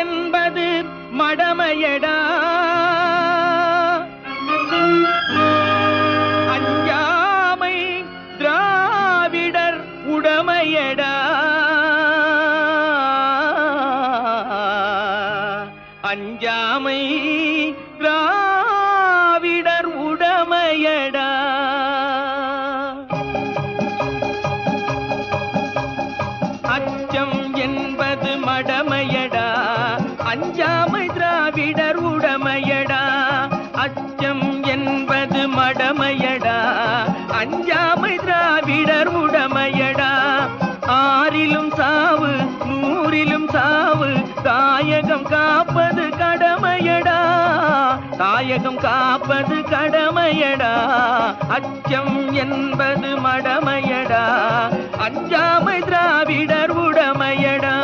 என்பது மடமையடா, அஞ்சாமை திராவிடர் உடமையடா, அஞ்சாமை திராவிடர் உடமையடா. அச்சம் என்பது மடமையடா, அஞ்சாமை திராவிடர் உடமையடா, அச்சம் என்பது மடமையடா, அஞ்சாமை திராவிடர் உடமையடா. ஆறிலும் சாவு நூறிலும் சாவு, தாயகம் காப்பது கடமையடா, தாயகம் காப்பது கடமையடா. அச்சம் என்பது மடமையடா, அஞ்சாமை திராவிடர் உடமையடா.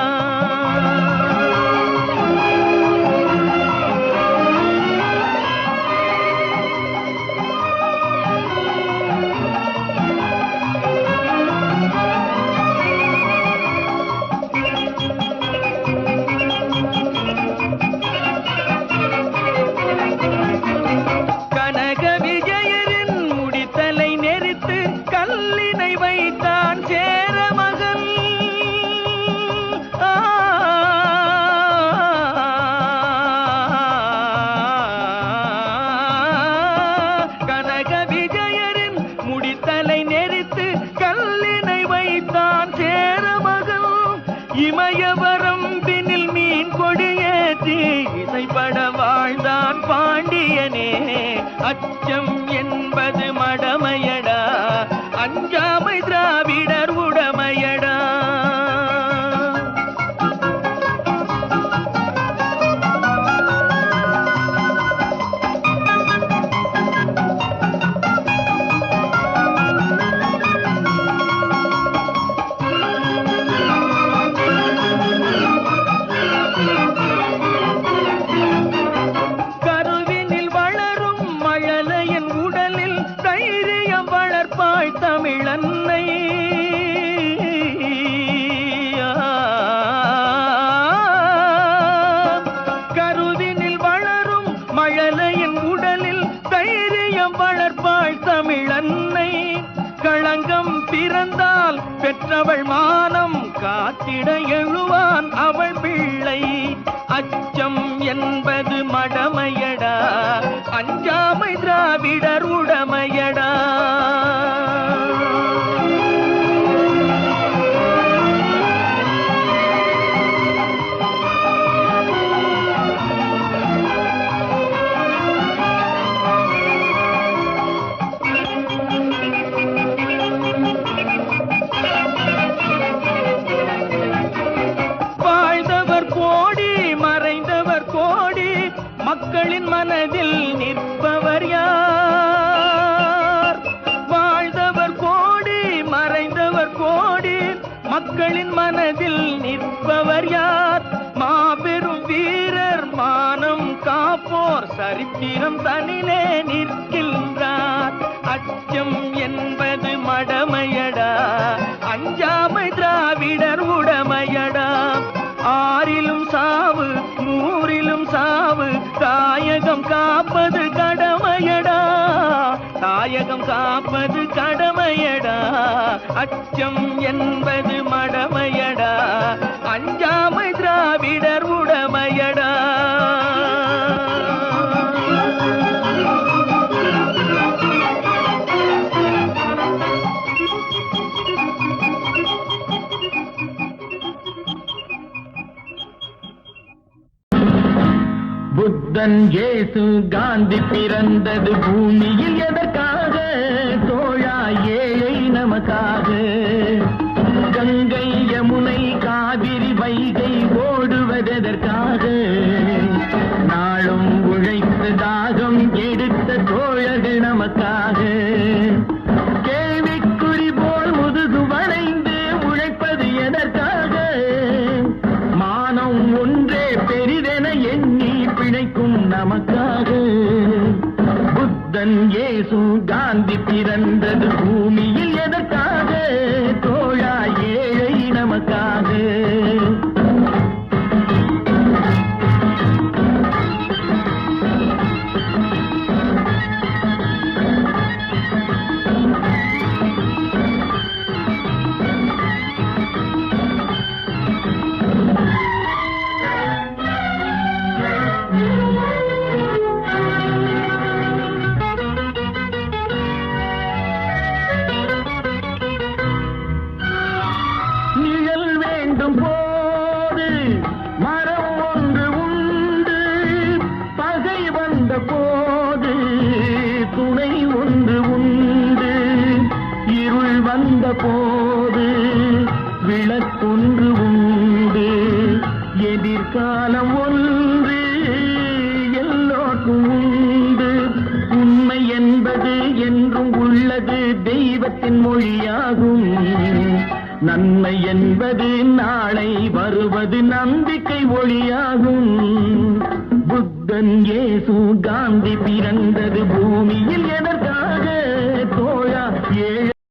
இமயவரம்பினில் மீன் கொடியேற்றி இசைப்பட வாழ்ந்தான் பாண்டியனே. அச்சம் என்பது மடமையடா, அஞ்சாமை திராவிடர் உடமையடா. தமிழன்னை கருவினில் வளரும் மழலையின் உடலில் தைரியம் வளர்ப்பாள் தமிழன்னை. களங்கம் பிறந்தால் பெற்றவள் மானம் காத்திட எழுவான் அவள் பிள்ளை. அச்சம் என்பது மடமையடா, அஞ்சாமை திராவிடர் உடமையடா. மக்களின் மனதில் நிற்பவர் யார்? வாழ்ந்தவர் கோடி மறைந்தவர் கோடி, மக்களின் மனதில் நிற்பவர் யார்? மாபெரும் வீரர் மானம் காப்போர் சரித்திரம் தனிலே நிற்கின்றார். அச்சம் என்பது மடமையடா, அஞ்சாமை திராவிடர் உடமையடா. ஆறிலும் சாவு நூறிலும் சாவு, தாயகம் காப்பது கடமையடா, தாயகம் காப்பது கடமையடா. அச்சம் என்பது மடமையடா, அஞ்சாமை திராவிடர் உடமையடா. புத்தன் இயேசு காந்தி பிறந்தது பூமியில் எதற்காக? தோழா ஏழை நமக்காக. கங்கை யமுனை காவிரி வைகை ஓடுவதற்காக? நாளும் உழைத்து தாகம் எடுத்த தோழர்கள் நமக்காக. கேள்விக்குறி போல் முதுகு வளைந்து உழைப்பது எதற்காக? மானம் ஒன்றே பெரிதென எண்ணி பிழைக்கும் நமக்காக. புத்தன் இயேசு காந்தி பிறந்தது பூமியில் எதற்காக? தோழா ஏழை நமக்காக. கூடும் போது மரம் ஒன்று உண்டு, பகை வந்த போது துணை ஒன்று உண்டு, இருள் வந்த போது விளக்கொன்று உண்டு, எதிர்காலம் ஒன்று எல்லோருக்கும் உண்டு. உண்மை என்பது என்றும் உள்ளது, தெய்வத்தின் மொழியாகும். நன்மை என்பது நாளை வருவது, நம்பிக்கை ஒளியாகும். புத்தன், இயேசு, காந்தி பிறந்தது பூமியில் எதற்காக?